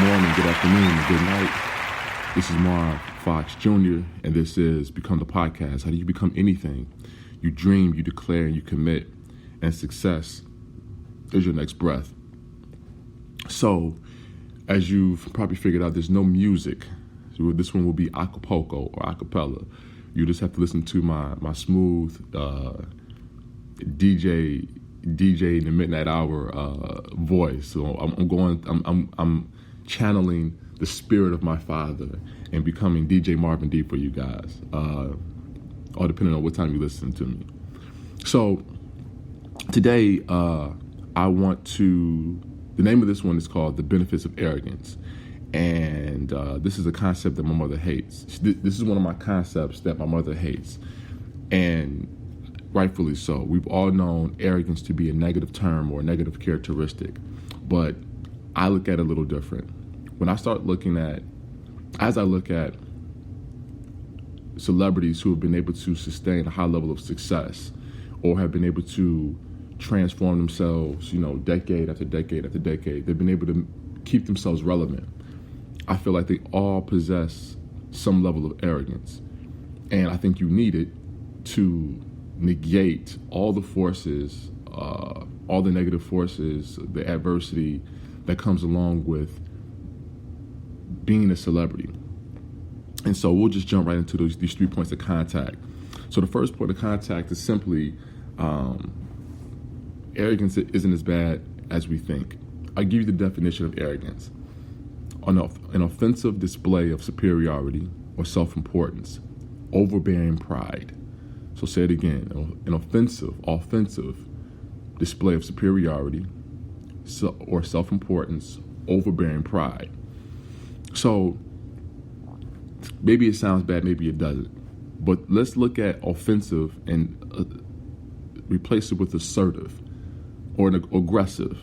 morning, good afternoon, and good night. This is Marv Fox Jr., and this is Become the Podcast. How do you become anything? You dream, you declare, and you commit, and success is your next breath. So, as you've probably figured out, there's no music. So this one will be acapulco or acapella. You just have to listen to my smooth DJ in the midnight hour voice. So I'm channeling the spirit of my father and becoming DJ Marvin D for you guys, all depending on what time you listen to me. So today the name of this one is called The Benefits of Arrogance. And this is a concept that my mother hates. This is one of my concepts that my mother hates. And rightfully so. We've all known arrogance to be a negative term or a negative characteristic, but I look at it a little different. When I start as I look at celebrities who have been able to sustain a high level of success or have been able to transform themselves, decade after decade after decade, they've been able to keep themselves relevant. I feel like they all possess some level of arrogance, and I think you need it to negate all the forces, all the negative forces, the adversity that comes along with being a celebrity. And so we'll just jump right into these 3 points of contact. So the first point of contact is simply arrogance isn't as bad as we think. I'll give you the definition of arrogance. An offensive display of superiority or self-importance, overbearing pride. So say it again, an offensive display of superiority or self-importance, overbearing pride. So maybe it sounds bad, maybe it doesn't. But let's look at offensive and replace it with assertive or an aggressive.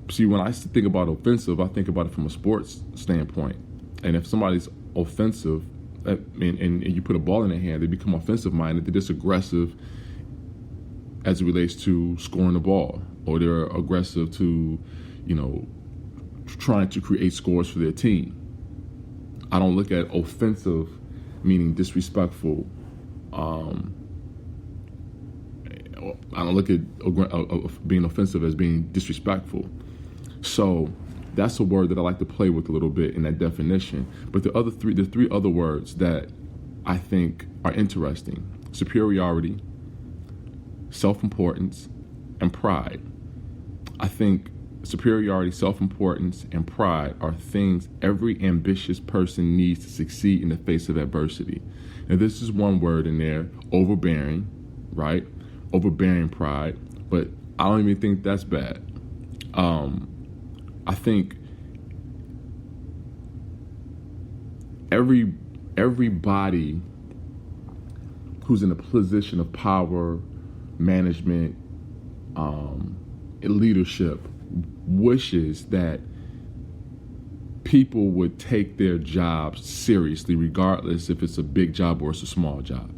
See, when I think about offensive, I think about it from a sports standpoint. And if somebody's offensive, and you put a ball in their hand, they become offensive-minded. They're just aggressive as it relates to scoring the ball, or they're aggressive to, trying to create scores for their team. I don't look at offensive meaning disrespectful. I don't look at being offensive as being disrespectful. So that's a word that I like to play with a little bit in that definition. But the three other words that I think are interesting: superiority, self-importance, and pride. I think superiority, self-importance, and pride are things every ambitious person needs to succeed in the face of adversity. And this is one word in there: overbearing, right? Overbearing pride. But I don't even think that's bad. I think everybody who's in a position of power, management, leadership wishes that people would take their jobs seriously, regardless if it's a big job or it's a small job.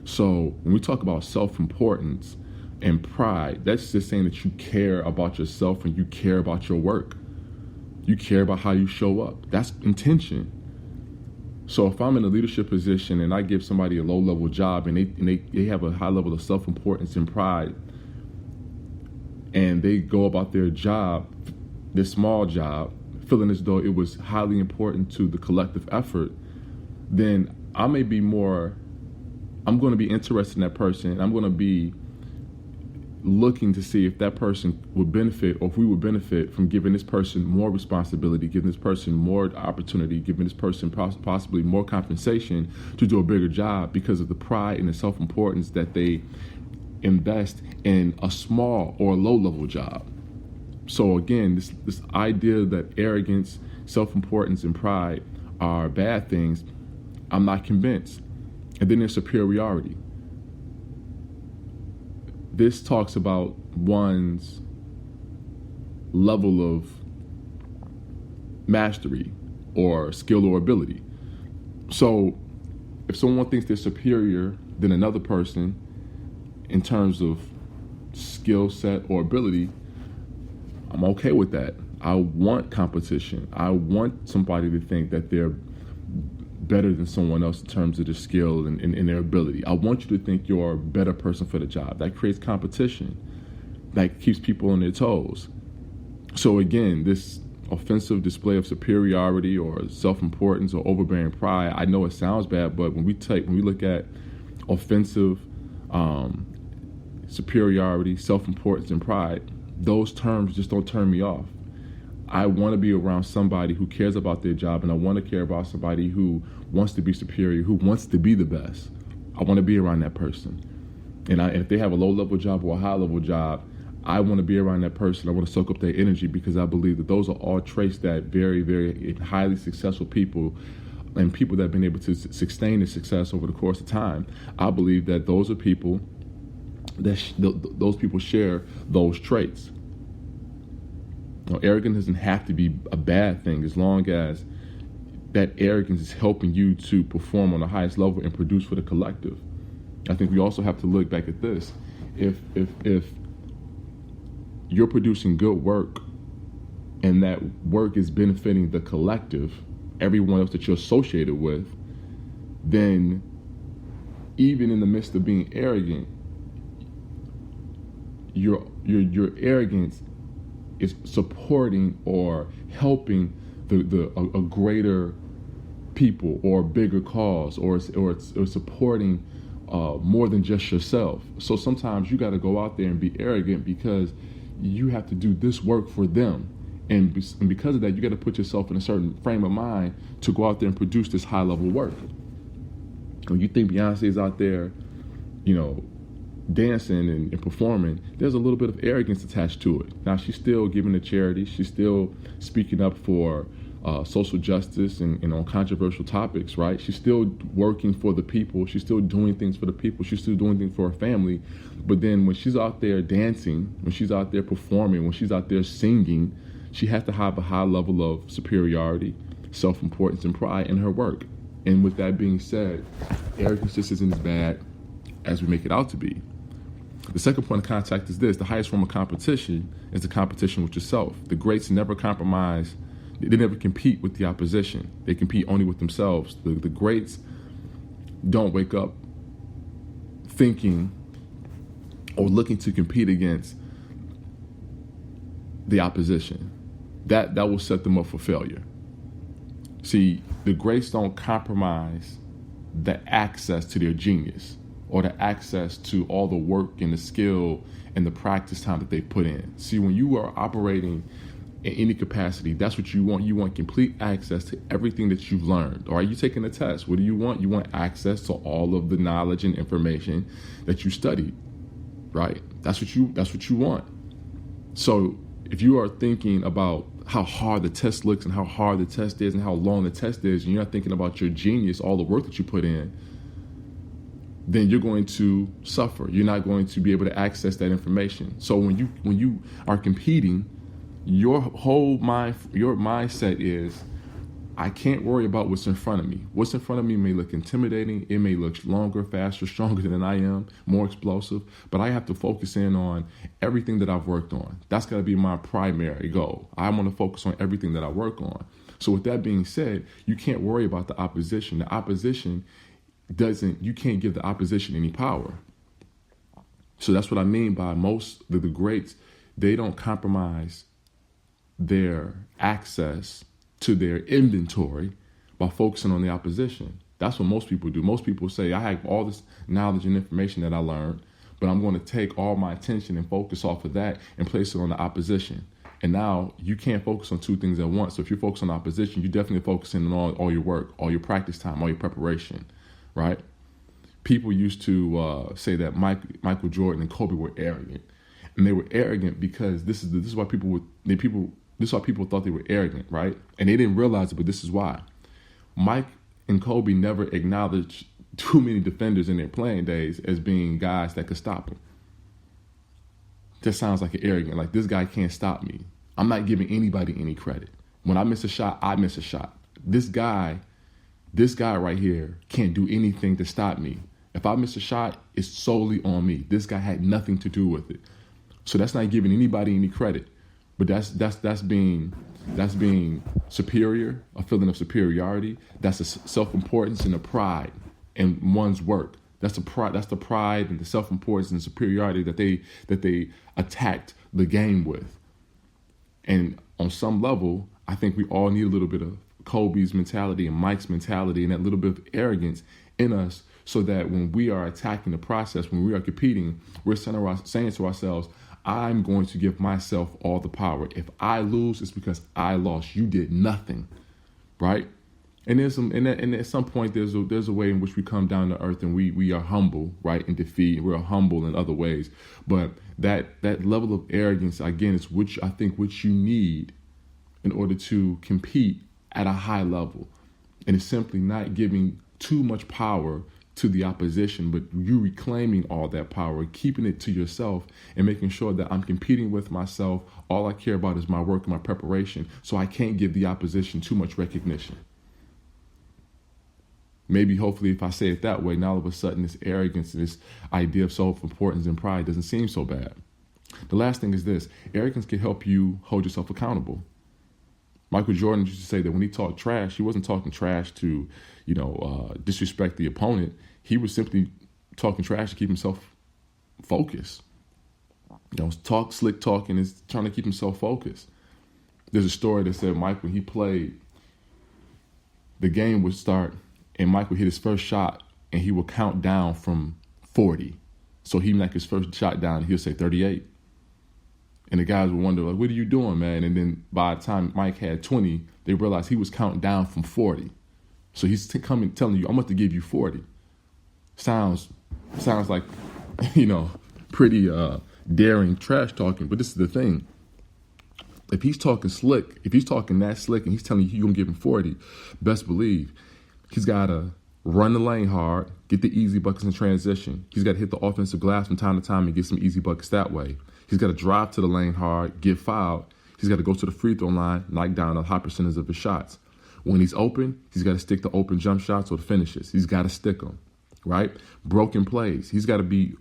So when we talk about self-importance and pride, that's just saying that you care about yourself and you care about your work. You care about how you show up. That's intention. So if I'm in a leadership position and I give somebody a low-level job and they have a high level of self-importance and pride, and they go about their job, this small job, feeling as though it was highly important to the collective effort, then I'm going to be interested in that person, and I'm going to be looking to see if that person would benefit, or if we would benefit from giving this person more responsibility, giving this person more opportunity, giving this person possibly more compensation to do a bigger job because of the pride and the self-importance that they invest in a small or low-level job. So again, this idea that arrogance, self-importance, and pride are bad things, I'm not convinced. And then there's superiority. This talks about one's level of mastery or skill or ability. So if someone thinks they're superior than another person in terms of skill set or ability, I'm okay with that. I want competition. I want somebody to think that they're better than someone else in terms of their skill and their ability. I want you to think you're a better person for the job. That creates competition. That keeps people on their toes. So again, this offensive display of superiority or self-importance or overbearing pride, I know it sounds bad, but when we look at offensive superiority, self-importance, and pride, those terms just don't turn me off. I want to be around somebody who cares about their job, and I want to care about somebody who wants to be superior, who wants to be the best. I want to be around that person. And if they have a low-level job or a high-level job, I want to be around that person. I want to soak up their energy, because I believe that those are all traits that very, very highly successful people and people that have been able to sustain their success over the course of time, I believe that those are people that those people share those traits. Now, arrogance doesn't have to be a bad thing as long as that arrogance is helping you to perform on the highest level and produce for the collective. I think we also have to look back at this. If you're producing good work and that work is benefiting the collective, everyone else that you're associated with, then even in the midst of being arrogant, your arrogance is supporting or helping a greater people or a bigger cause, or it's supporting more than just yourself. So sometimes you got to go out there and be arrogant because you have to do this work for them. And because of that, you got to put yourself in a certain frame of mind to go out there and produce this high level work. When you think Beyonce is out there, dancing and performing, there's a little bit of arrogance attached to it. Now, she's still giving to charity. She's still speaking up for social justice and on controversial topics, right? She's still working for the people. She's still doing things for the people. She's still doing things for her family. But then when she's out there dancing, when she's out there performing, when she's out there singing, she has to have a high level of superiority, self-importance, and pride in her work. And with that being said, arrogance just isn't as bad as we make it out to be. The second point of contact is this: the highest form of competition is the competition with yourself. The greats never compromise. They never compete with the opposition. They compete only with themselves. The greats don't wake up thinking or looking to compete against the opposition. That will set them up for failure. See, the greats don't compromise the access to their genius or the access to all the work and the skill and the practice time that they put in. See, when you are operating in any capacity, that's what you want. You want complete access to everything that you've learned. Or are you taking a test? What do you want? You want access to all of the knowledge and information that you studied, right? That's what you want. So if you are thinking about how hard the test looks and how hard the test is and how long the test is, and you're not thinking about your genius, all the work that you put in, then you're going to suffer. You're not going to be able to access that information. So when you are competing, your mindset is, I can't worry about what's in front of me. What's in front of me may look intimidating. It may look longer, faster, stronger than I am, more explosive, but I have to focus in on everything that I've worked on. That's got to be my primary goal. I want to focus on everything that I work on. So with that being said, you can't worry about the opposition. The opposition you can't give the opposition any power. So that's what I mean by most of the greats. They don't compromise their access to their inventory by focusing on the opposition. That's what most people do. Most people say, I have all this knowledge and information that I learned, but I'm going to take all my attention and focus off of that and place it on the opposition. And now you can't focus on two things at once. So if you focus on the opposition, you're definitely focusing on all your work, all your practice time, all your preparation, right? People used to say that Michael Jordan and Kobe were arrogant. And they were arrogant because this is why people thought they were arrogant, right? And they didn't realize it, but this is why. Mike and Kobe never acknowledged too many defenders in their playing days as being guys that could stop them. That sounds like an arrogant, like this guy can't stop me. I'm not giving anybody any credit. When I miss a shot, I miss a shot. This guy right here can't do anything to stop me. If I miss a shot, it's solely on me. This guy had nothing to do with it. So that's not giving anybody any credit. But that's being superior, a feeling of superiority. That's a self-importance and a pride in one's work. That's the pride and the self-importance and superiority that they attacked the game with. And on some level, I think we all need a little bit of Kobe's mentality and Mike's mentality and that little bit of arrogance in us, so that when we are attacking the process, when we are competing, we're saying to ourselves, I'm going to give myself all the power. If I lose, it's because I lost. You did nothing, right? And at some point there's a way in which we come down to earth and we are humble, right? In defeat, we're humble in other ways. But that level of arrogance, again, is which you need in order to compete at a high level. And it's simply not giving too much power to the opposition, but you reclaiming all that power, keeping it to yourself, and making sure that I'm competing with myself. All I care about is my work and my preparation, so I can't give the opposition too much recognition. Maybe, hopefully, if I say it that way, now all of a sudden this arrogance and this idea of self-importance and pride doesn't seem so bad. The last thing is this: arrogance can help you hold yourself accountable. Michael Jordan used to say that when he talked trash, he wasn't talking trash to, disrespect the opponent. He was simply talking trash to keep himself focused. Slick talking is trying to keep himself focused. There's a story that said Mike, when he played, the game would start and Mike would hit his first shot and he would count down from 40. So he'd knock his first shot down and he'll say 38. And the guys would wonder, like, what are you doing, man? And then by the time Mike had 20, they realized he was counting down from 40. So he's telling you, I'm going to give you 40. Sounds like, pretty daring trash talking. But this is the thing. If he's talking slick, if he's talking that slick and he's telling you you're going to give him 40, best believe he's got to run the lane hard, get the easy buckets in transition. He's got to hit the offensive glass from time to time and get some easy buckets that way. He's got to drive to the lane hard, get fouled. He's got to go to the free throw line, knock down a high percentage of his shots. When he's open, he's got to stick to open jump shots or the finishes. He's got to stick them, right? Broken plays. He's got to be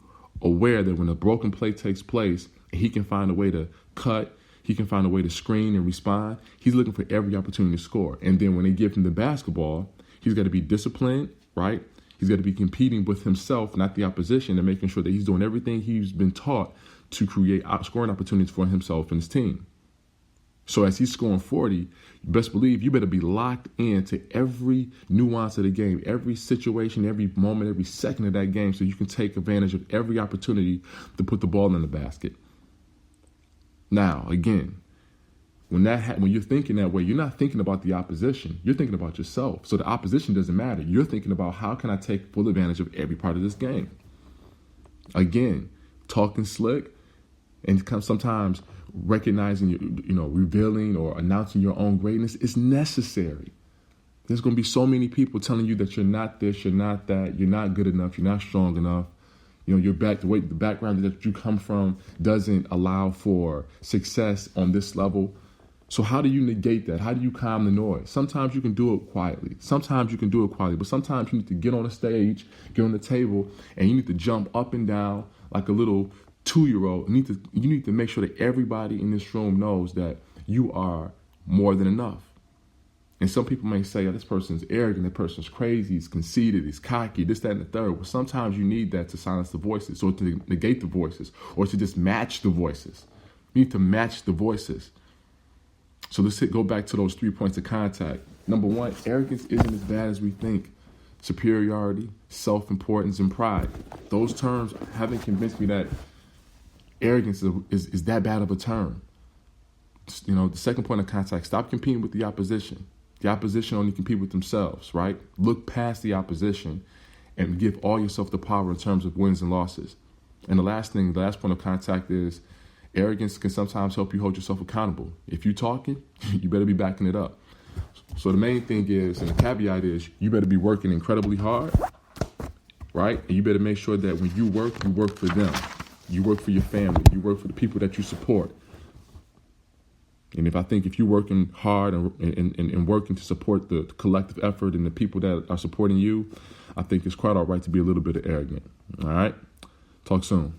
aware that when a broken play takes place, he can find a way to cut, he can find a way to screen and respond. He's looking for every opportunity to score. And then when they give him the basketball, he's got to be disciplined, right? He's got to be competing with himself, not the opposition, and making sure that he's doing everything he's been taught to create scoring opportunities for himself and his team. So as he's scoring 40, you best believe you better be locked into every nuance of the game, every situation, every moment, every second of that game, so you can take advantage of every opportunity to put the ball in the basket. Now, again, when you're thinking that way, you're not thinking about the opposition. You're thinking about yourself. So the opposition doesn't matter. You're thinking about, how can I take full advantage of every part of this game? Again, talking slick and sometimes recognizing, revealing or announcing your own greatness is necessary. There's going to be so many people telling you that you're not this, you're not that, you're not good enough, you're not strong enough. The background that you come from doesn't allow for success on this level. So how do you negate that? How do you calm the noise? Sometimes you can do it quietly. But sometimes you need to get on the stage, get on the table, and you need to jump up and down like a little 2-year-old. You need to make sure that everybody in this room knows that you are more than enough. And some people may say, this person's arrogant, that person's crazy, he's conceited, he's cocky, this, that, and the third. Well, sometimes you need that to silence the voices, or to negate the voices, or to just match the voices. You need to match the voices. So let's go back to those 3 points of contact. Number 1, arrogance isn't as bad as we think. Superiority, self-importance, and pride. Those terms haven't convinced me that arrogance is that bad of a term. The second point of contact, stop competing with the opposition. The opposition only compete with themselves, right? Look past the opposition and give all yourself the power in terms of wins and losses. And the last point of contact is arrogance can sometimes help you hold yourself accountable. If you're talking, you better be backing it up. So the main thing is, and the caveat is, you better be working incredibly hard, right? And you better make sure that when you work for them. You work for your family. You work for the people that you support. And if you're working hard and working to support the collective effort and the people that are supporting you, I think it's quite all right to be a little bit arrogant. All right? Talk soon.